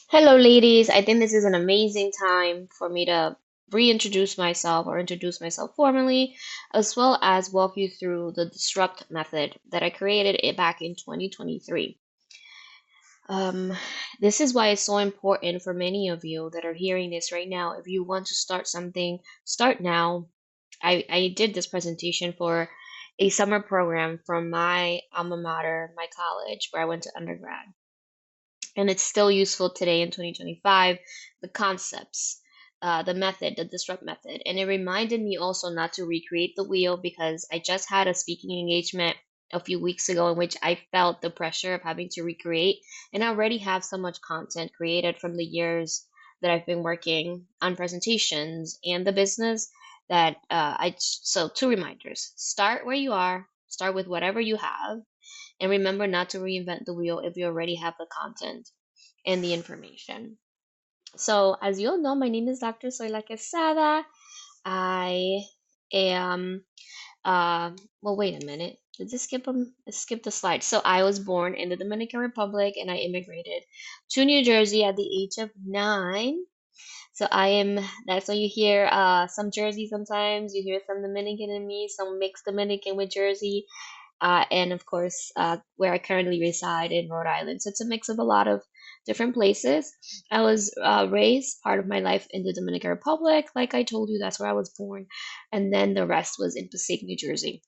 Hello, ladies. I think this is an amazing time for me to reintroduce myself or introduce myself formally, as well as walk you through the disrupt method that I created it back in 2023. Um, this is why it's so important for many of you that are hearing this right now. If you want to start something, start now. I did this presentation for a summer program from my alma mater, my college, where I went to undergrad, and it's still useful today in 2025. The concepts, the method, the disrupt method. And it reminded me also not to recreate the wheel because I just had a speaking engagement a few weeks ago in which I felt the pressure of having to recreate, and I already have so much content created from the years that I've been working on presentations and the business that so two reminders: start where you are, start with whatever you have, and remember not to reinvent the wheel if you already have the content and the information. So, as you all know, my name is Dr. Zoila Quezada. I am, well, wait a minute. Did this skip the slide? So, I was born in the Dominican Republic and I immigrated to New Jersey at the age of 9. So, that's when you hear some Jersey sometimes, you hear some Dominican in me, some mixed Dominican with Jersey, and of course, where I currently reside in Rhode Island. So it's a mix of a lot of different places. I was raised part of my life in the Dominican Republic. Like I told you, that's where I was born. And then the rest was in Passaic, New Jersey.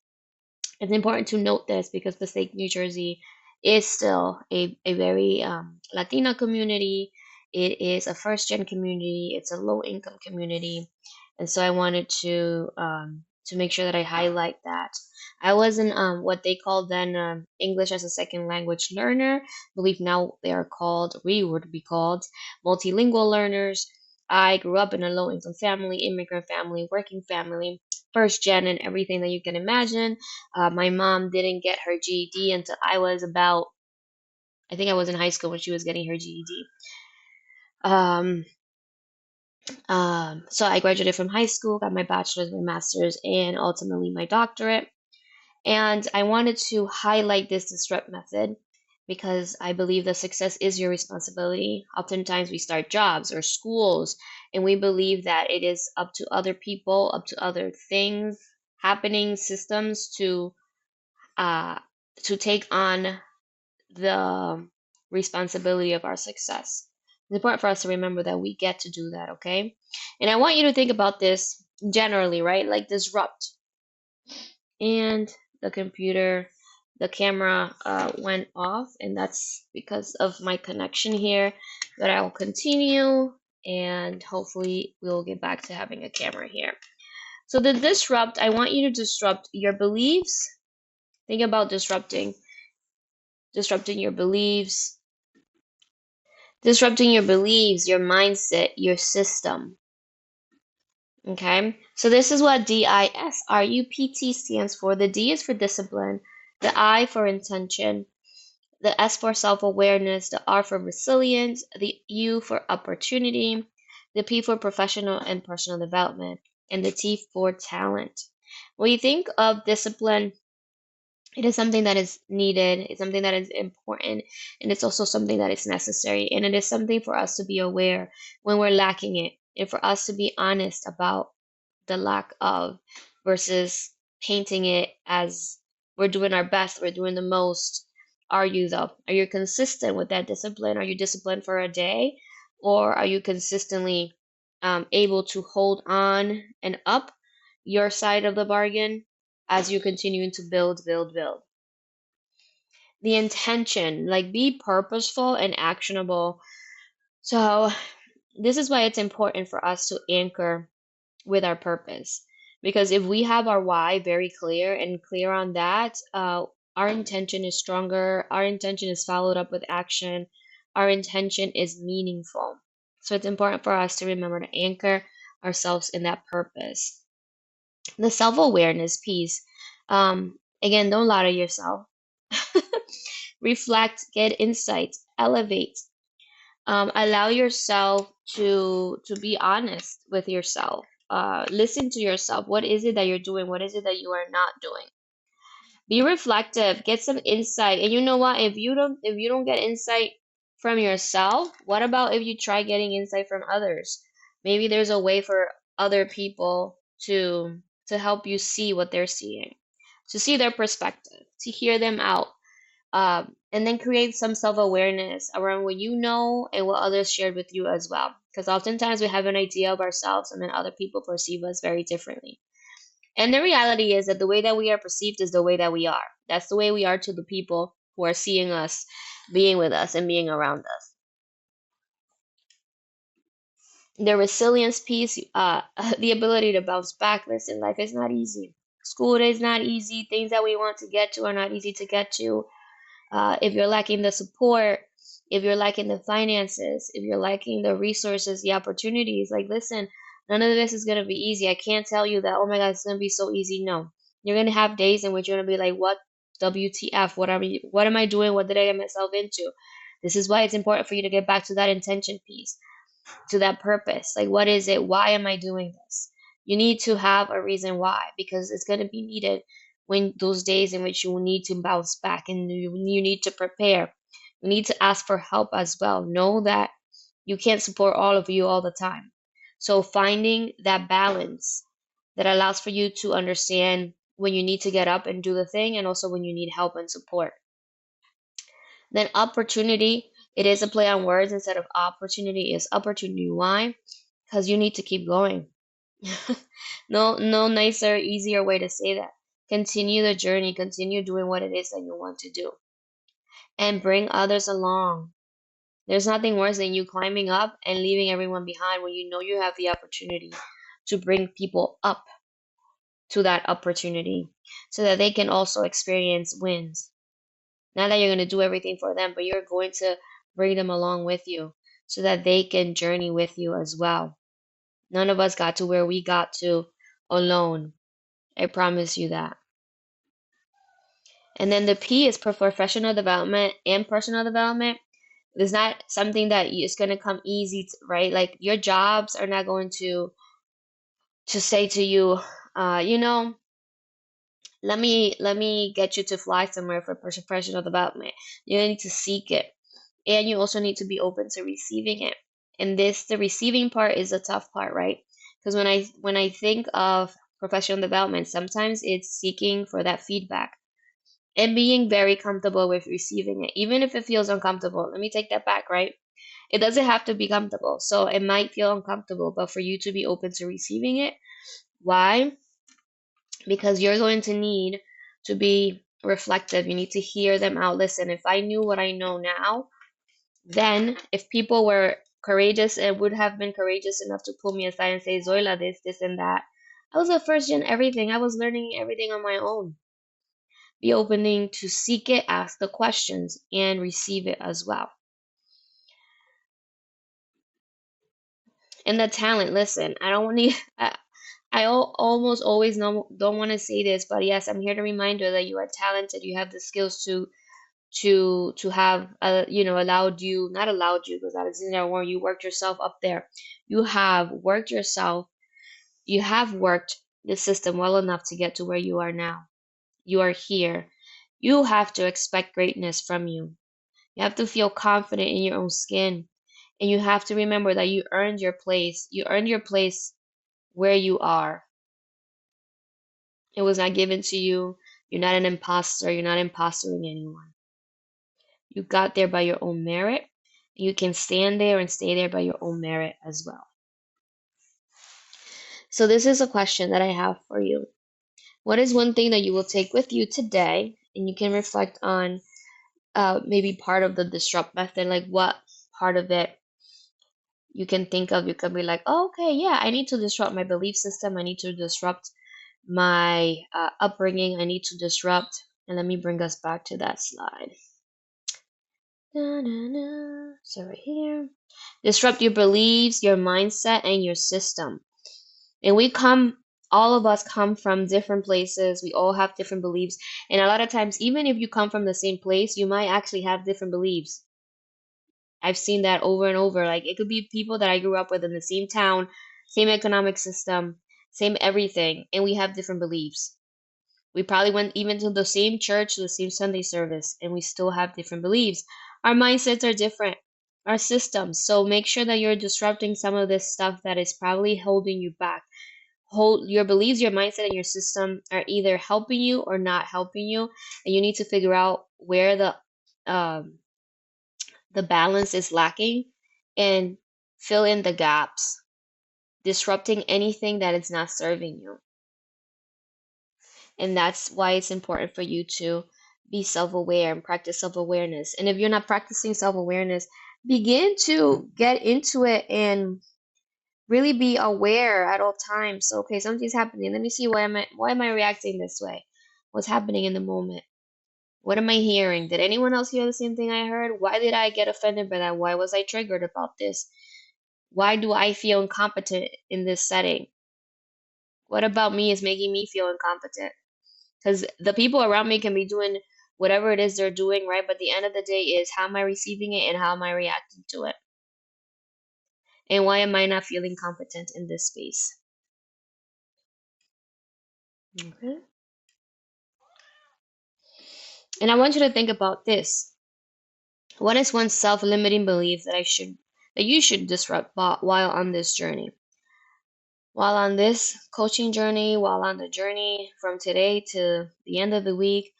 It's important to note this because Passaic, New Jersey is still a very Latina community. It is a first gen community. It's a low income community, and so I wanted to make sure that I highlight that. I wasn't what they called then English as a second language learner. I believe now they are called, we would be called multilingual learners. I grew up in a low income family, immigrant family, working family, first gen, and everything that you can imagine. My mom didn't get her GED until I was about, I think I was in high school when she was getting her GED. Um, so I graduated from high school, got my bachelor's, my master's, and ultimately my doctorate. And I wanted to highlight this disrupt method because I believe that success is your responsibility. Oftentimes we start jobs or schools and we believe that it is up to other people, up to other things, happening systems uh, to take on the responsibility of our success. It's important for us to remember that we get to do that, okay? And I want you to think about this generally, right? Like disrupt. And the computer, the camera went off, and that's because of my connection here. But I will continue, and hopefully we'll get back to having a camera here. So the disrupt, I want you to disrupt your beliefs. Think about disrupting your beliefs, your mindset, your system. Okay, so this is what DISRUPT stands for. The D is for discipline, the I for intention, the S for self-awareness, the R for resilience, the U for opportunity, the P for professional and personal development, and the T for talent. When you think of discipline, it is something that is needed, it's something that is important, and it's also something that is necessary. And it is something for us to be aware when we're lacking it, and for us to be honest about the lack of versus painting it as we're doing our best, we're doing the most. Are you though? Are you consistent with that discipline? Are you disciplined for a day? Or are you consistently able to hold on and up your side of the bargain as you continue to build? The intention, like be purposeful and actionable. So, this is why it's important for us to anchor with our purpose. Because if we have our why very clear and clear on that, our intention is stronger, our intention is followed up with action, our intention is meaningful. So it's important for us to remember to anchor ourselves in that purpose. The self awareness piece, again, don't lie to yourself. Reflect, get insights, elevate. Allow yourself to be honest with yourself. Listen to yourself. What is it that you're doing? What is it that you are not doing? Be reflective. Get some insight. And you know what? If you don't get insight, from yourself, what about if you try getting insight from others? Maybe there's a way for other people to help you see what they're seeing, to see their perspective, to hear them out, and then create some self-awareness around what you know and what others shared with you as well. Because oftentimes we have an idea of ourselves and then other people perceive us very differently. And the reality is that the way that we are perceived is the way that we are. That's the way we are to the people who are seeing us, being with us, and being around us. The resilience piece, the ability to bounce back. Listen, life is not easy. School is not easy. Things that we want to get to are not easy to get to. If you're lacking the support, if you're lacking the finances, if you're lacking the resources, the opportunities, like, listen, none of this is going to be easy. I can't tell you that, oh my God, it's going to be so easy. No. You're going to have days in which you're going to be like, what WTF? What am I doing? What did I get myself into? This is why it's important for you to get back to that intention piece, to that purpose. Like, what is it? Why am I doing this? You need to have a reason why, because it's going to be needed when those days in which you need to bounce back and you need to prepare. You need to ask for help as well. Know that you can't support all of you all the time. So finding that balance that allows for you to understand when you need to get up and do the thing and also when you need help and support. Then opportunity, it is a play on words. Instead of opportunity is opportunity. Why? Because you need to keep going. No nicer, easier way to say that. Continue the journey, continue doing what it is that you want to do, and bring others along. There's nothing worse than you climbing up and leaving everyone behind when you know you have the opportunity to bring people up to that opportunity so that they can also experience wins. Not that you're going to do everything for them, but you're going to bring them along with you so that they can journey with you as well. None of us got to where we got to alone. I promise you that. And then the P is professional development and personal development. It's not something that is going to come easy, right? Like, your jobs are not going to say to you, you know, let me get you to fly somewhere for professional development. You need to seek it, and you also need to be open to receiving it. And the receiving part is the tough part, right? Because when I think of professional development, sometimes it's seeking for that feedback and being very comfortable with receiving it, even if it feels uncomfortable. Let me take that back, right? It doesn't have to be comfortable. So it might feel uncomfortable, but for you to be open to receiving it. Why? Because you're going to need to be reflective. You need to hear them out. Listen, if I knew what I know now, then if people were courageous and would have been courageous enough to pull me aside and say, Zoila, this, and that, I was a first gen everything. I was learning everything on my own. Be opening to seek it, ask the questions, and receive it as well. And the talent, listen, I don't want to, almost always don't want to say this, but yes, I'm here to remind you that you are talented. You have the skills to have, allowed you, not allowed you, because that isn't that word. You worked yourself up there. You have worked yourself. You have worked the system well enough to get to where you are now. You are here. You have to expect greatness from you. You have to feel confident in your own skin. And you have to remember that you earned your place. You earned your place where you are. It was not given to you. You're not an imposter. You're not impostoring anyone. You got there by your own merit. You can stand there and stay there by your own merit as well. So, this is a question that I have for you. What is one thing that you will take with you today? And you can reflect on maybe part of the disrupt method, like what part of it you can think of. You can be like, oh, okay, yeah, I need to disrupt my belief system. I need to disrupt my upbringing. I need to disrupt. And let me bring us back to that slide. So right here, disrupt your beliefs, your mindset, and your system. And all of us come from different places. We all have different beliefs. And a lot of times, even if you come from the same place, you might actually have different beliefs. I've seen that over and over. Like, it could be people that I grew up with in the same town, same economic system, same everything, and we have different beliefs. We probably went even to the same church, the same Sunday service, and we still have different beliefs. Our mindsets are different. our systems. So make sure that you're disrupting some of this stuff that is probably holding you back. Hold your beliefs, your mindset, and your system are either helping you or not helping you, and you need to figure out where the balance is lacking and fill in the gaps, disrupting anything that is not serving you. And that's why it's important for you to be self-aware and practice self-awareness. And if you're not practicing self-awareness, begin to get into it and really be aware at all times. So, okay, something's happening. Let me see, why am I reacting this way? What's happening in the moment? What am I hearing? Did anyone else hear the same thing I heard? Why did I get offended by that? Why was I triggered about this? Why do I feel incompetent in this setting? What about me is making me feel incompetent? Because the people around me can be doing whatever it is they're doing, right? But the end of the day is, how am I receiving it and how am I reacting to it? And why am I not feeling competent in this space? Okay. And I want you to think about this. What is one self-limiting belief that you should disrupt while on this journey? While on this coaching journey, while on the journey from today to the end of the week,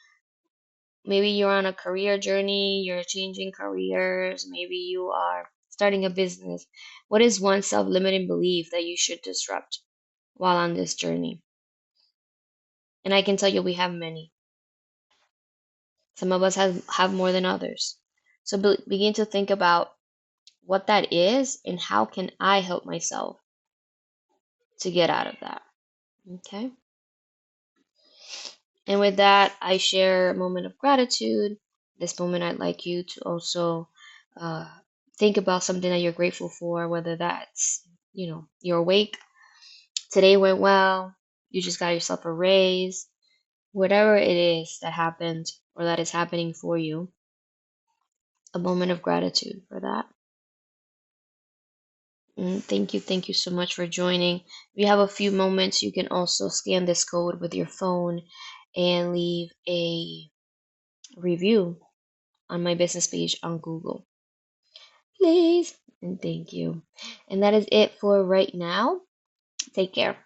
maybe you're on a career journey, you're changing careers, maybe you are starting a business. What is one self-limiting belief that you should disrupt while on this journey? And I can tell you we have many. Some of us have more than others. So begin to think about what that is and how can I help myself to get out of that. Okay. And with that, I share a moment of gratitude. This moment, I'd like you to also uh, think about something that you're grateful for, whether that's, you're awake, today went well, you just got yourself a raise, whatever it is that happened or that is happening for you, a moment of gratitude for that. Thank you so much for joining. If you have a few moments, you can also scan this code with your phone and leave a review on my business page on Google. Please and thank you. And that is it for right now. Take care.